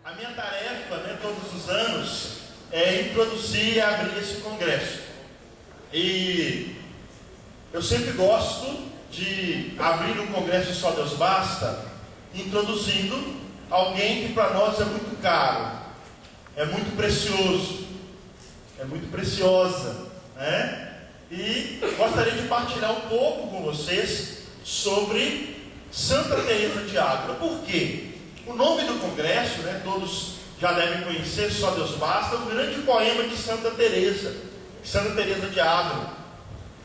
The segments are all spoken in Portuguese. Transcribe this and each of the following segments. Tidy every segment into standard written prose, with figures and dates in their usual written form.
A minha tarefa, todos os anos, é introduzir e abrir esse congresso. E eu sempre gosto de abrir um congresso Só Deus Basta, introduzindo alguém que para nós é muito caro, é muito precioso, é muito preciosa, né? E gostaria de partilhar um pouco com vocês sobre Santa Teresa de Ávila. Por quê? O nome do congresso, todos já devem conhecer, Só Deus Basta, um grande poema de Santa Teresa de Ávila.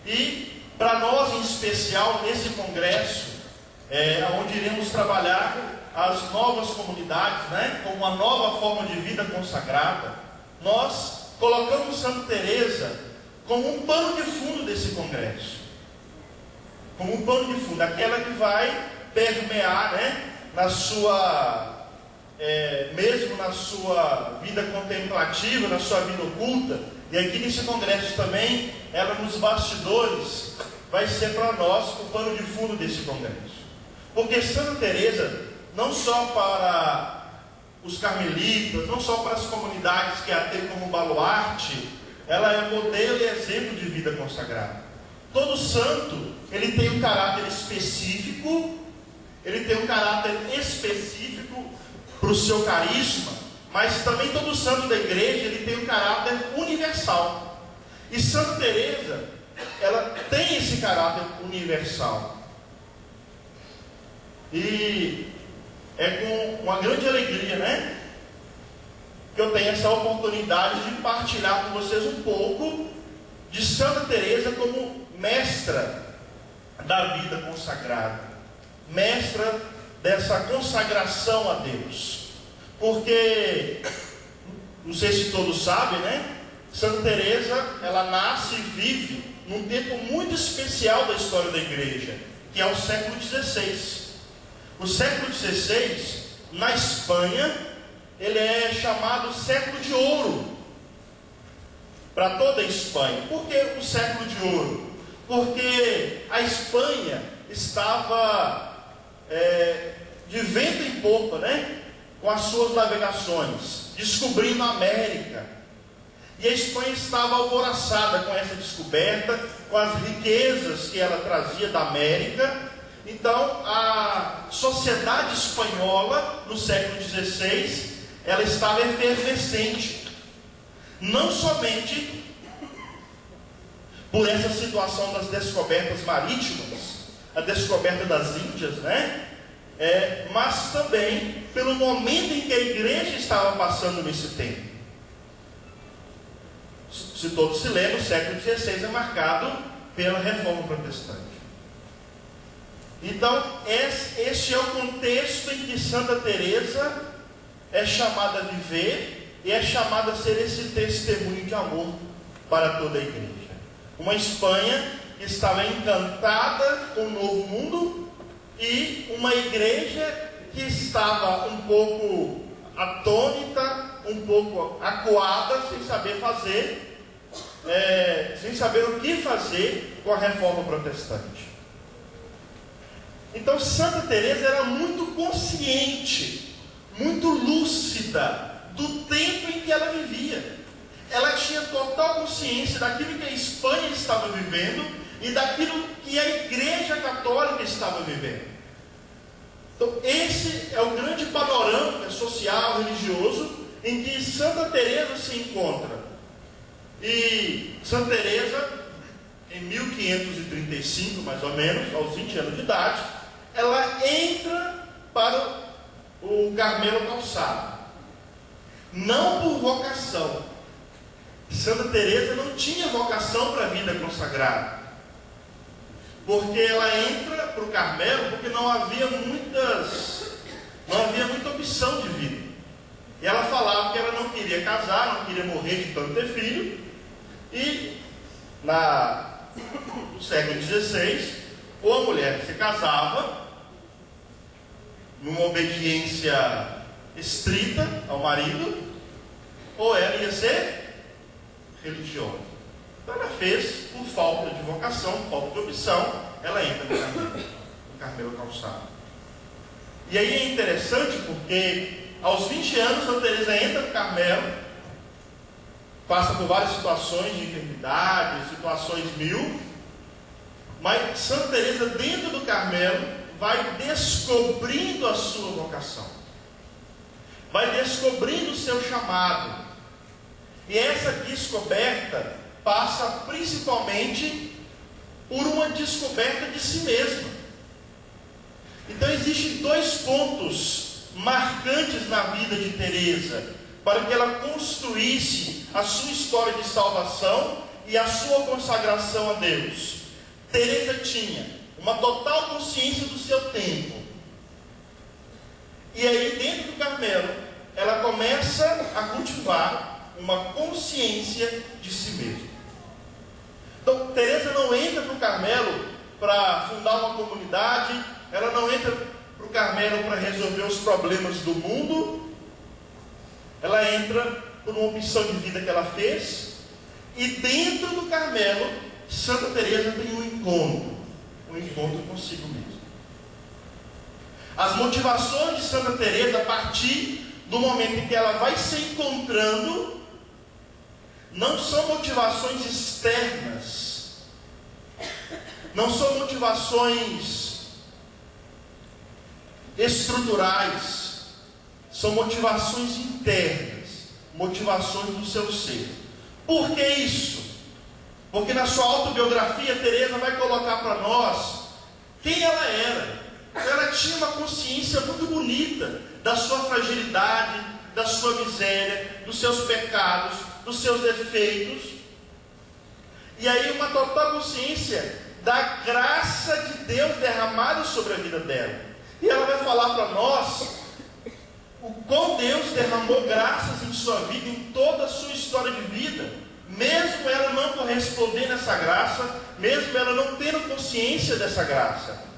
E para nós em especial, nesse congresso, onde iremos trabalhar as novas comunidades, com uma nova forma de vida consagrada, nós colocamos Santa Teresa como um pano de fundo desse congresso. Como um pano de fundo, aquela que vai permear, mesmo na sua vida contemplativa, na sua vida oculta. E aqui nesse congresso também, ela nos bastidores, vai ser para nós o pano de fundo desse congresso. Porque Santa Teresa, não só para os carmelitas, não só para as comunidades que a têm como baluarte, ela é modelo e exemplo de vida consagrada. Todo santo, ele tem um caráter específico, para o seu carisma, mas também todo santo da igreja, ele tem um caráter universal. E Santa Teresa, ela tem esse caráter universal. E é com uma grande alegria, que eu tenho essa oportunidade de partilhar com vocês um pouco de Santa Teresa como mestra da vida consagrada, mestra dessa consagração a Deus. Porque, não sei se todos sabem, Santa Teresa, ela nasce e vive num tempo muito especial da história da igreja, que é o século XVI. O século XVI, na Espanha, ele é chamado século de ouro para toda a Espanha. Por que o século de ouro? Porque a Espanha estava de vento em popa, com as suas navegações, descobrindo a América. E a Espanha estava alvoroçada com essa descoberta, com as riquezas que ela trazia da América. Então, a sociedade espanhola, no século XVI, ela estava efervescente. Não somente por essa situação das descobertas marítimas, a descoberta das Índias, mas também pelo momento em que a igreja estava passando nesse tempo. Se todos se lembram, o século XVI é marcado pela Reforma Protestante. Então, este é o contexto em que Santa Teresa é chamada a viver e é chamada a ser esse testemunho de amor para toda a igreja. Uma Espanha que estava encantada com o novo mundo e uma igreja que estava um pouco atônita, um pouco acuada, sem saber o que fazer com a Reforma Protestante. Então Santa Teresa era muito consciente, muito lúcida do tempo em que ela vivia. Ela tinha total consciência daquilo que a Espanha estava vivendo e daquilo que a Igreja Católica estava vivendo. Então esse é o grande panorama social, religioso, em que Santa Teresa se encontra. E Santa Teresa, em 1535, mais ou menos, aos 20 anos de idade, ela entra para o Carmelo Calçado. Não por vocação. Santa Teresa não tinha vocação para a vida consagrada. Porque ela entra para o Carmelo porque não havia muita opção de vida. E ela falava que ela não queria casar, não queria morrer de tanto ter filho. E no século XVI, ou a mulher se casava numa obediência estrita ao marido, ou ela ia ser religiosa. Então ela fez, por falta de vocação, por falta de opção, ela entra no Carmelo Calçado. E aí é interessante porque aos 20 anos, Santa Teresa entra no Carmelo, passa por várias situações de enfermidade, situações mil, mas Santa Teresa, dentro do Carmelo, vai descobrindo a sua vocação, vai descobrindo o seu chamado, e essa descoberta passa principalmente por uma descoberta de si mesma. Então existem dois pontos marcantes na vida de Teresa para que ela construísse a sua história de salvação e a sua consagração a Deus. Teresa tinha uma total consciência do seu tempo. E aí, dentro do Carmelo, ela começa a cultivar uma consciência de si mesma. Então, Teresa não entra para o Carmelo para fundar uma comunidade, ela não entra para o Carmelo para resolver os problemas do mundo, ela entra por uma opção de vida que ela fez, e dentro do Carmelo, Santa Teresa tem um encontro consigo mesma. As motivações de Santa Teresa, a partir do momento em que ela vai se encontrando, não são motivações externas, não são motivações estruturais, são motivações internas, motivações do seu ser. Por que isso? Porque na sua autobiografia, Teresa vai colocar para nós quem ela era. Ela tinha uma consciência muito bonita da sua fragilidade, da sua miséria, dos seus pecados, dos seus defeitos, e aí uma total consciência da graça de Deus derramada sobre a vida dela. E ela vai falar para nós o quão Deus derramou graças em sua vida, em toda a sua história de vida, mesmo ela não correspondendo a essa graça, mesmo ela não tendo consciência dessa graça.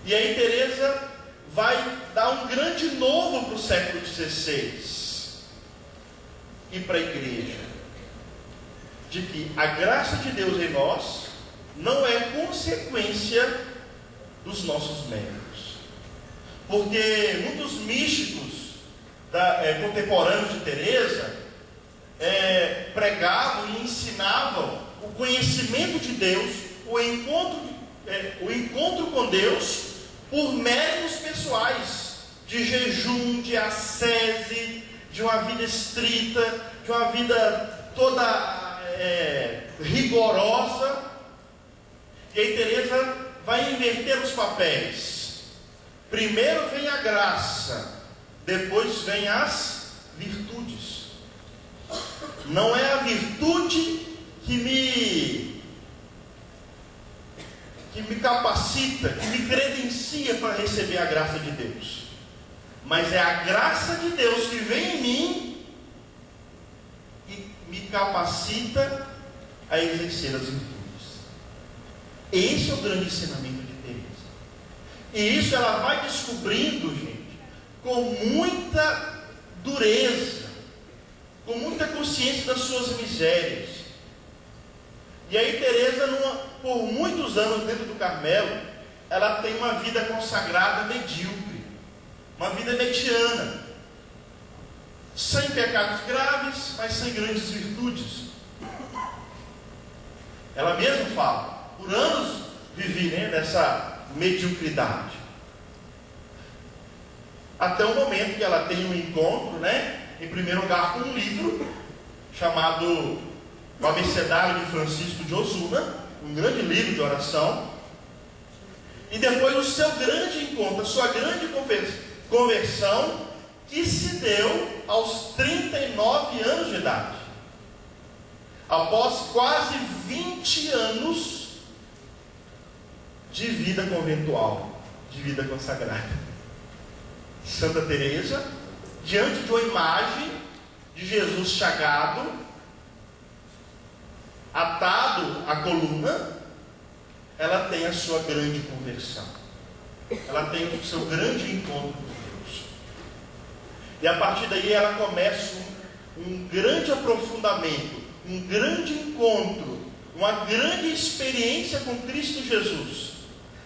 E aí Teresa vai dar um grande novo para o século XVI e para a igreja, de que a graça de Deus em nós não é consequência dos nossos méritos. Porque muitos místicos contemporâneos de Teresa pregavam e ensinavam o conhecimento de Deus, o encontro com Deus por méritos pessoais, de jejum, de ascese, de uma vida estrita, de uma vida toda rigorosa. E aí Teresa vai inverter os papéis. Primeiro vem a graça, depois vem as virtudes. Não é a virtude que me capacita, que me credencia para receber a graça de Deus, mas é a graça de Deus que vem em mim e me capacita a exercer as virtudes. Esse é o grande ensinamento de Teresa. E isso ela vai descobrindo, gente, com muita dureza, com muita consciência das suas misérias. E aí Teresa, por muitos anos dentro do Carmelo, ela tem uma vida consagrada medíocre, uma vida mediana, sem pecados graves, mas sem grandes virtudes. Ela mesma fala, por anos vivi nessa mediocridade, até o momento que ela tem um encontro, em primeiro lugar com um livro chamado O Abecedário de Francisco de Osuna, um grande livro de oração, e depois o seu grande encontro, a sua grande conversão, que se deu aos 39 anos de idade, após quase 20 anos de vida conventual, de vida consagrada. Santa Teresa, diante de uma imagem de Jesus chagado, atado à coluna, ela tem a sua grande conversão, ela tem o seu grande encontro com Deus, e a partir daí ela começa um grande aprofundamento, um grande encontro, uma grande experiência com Cristo Jesus,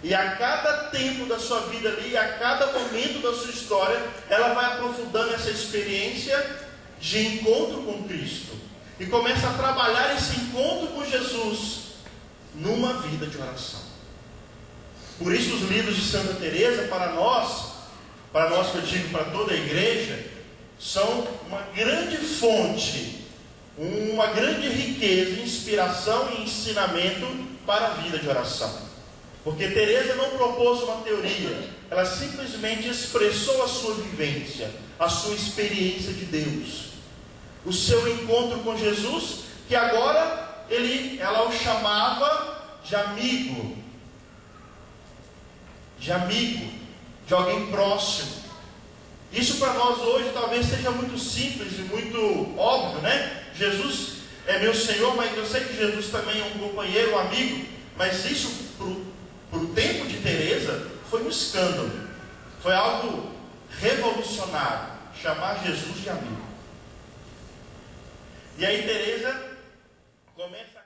E a cada tempo da sua vida ali, a cada momento da sua história, ela vai aprofundando essa experiência de encontro com Cristo. E começa a trabalhar esse encontro com Jesus numa vida de oração. Por isso os livros de Santa Teresa, para nós que eu digo, para toda a igreja, são uma grande fonte, uma grande riqueza, inspiração e ensinamento para a vida de oração. Porque Teresa não propôs uma teoria, ela simplesmente expressou a sua vivência, a sua experiência de Deus, o seu encontro com Jesus, que agora ela o chamava de amigo, de alguém próximo. Isso para nós hoje talvez seja muito simples e muito óbvio, né? Jesus é meu Senhor, mas eu sei que Jesus também é um companheiro, um amigo. Mas isso para o tempo de Teresa foi um escândalo, foi algo revolucionário, chamar Jesus de amigo. E aí Teresa começa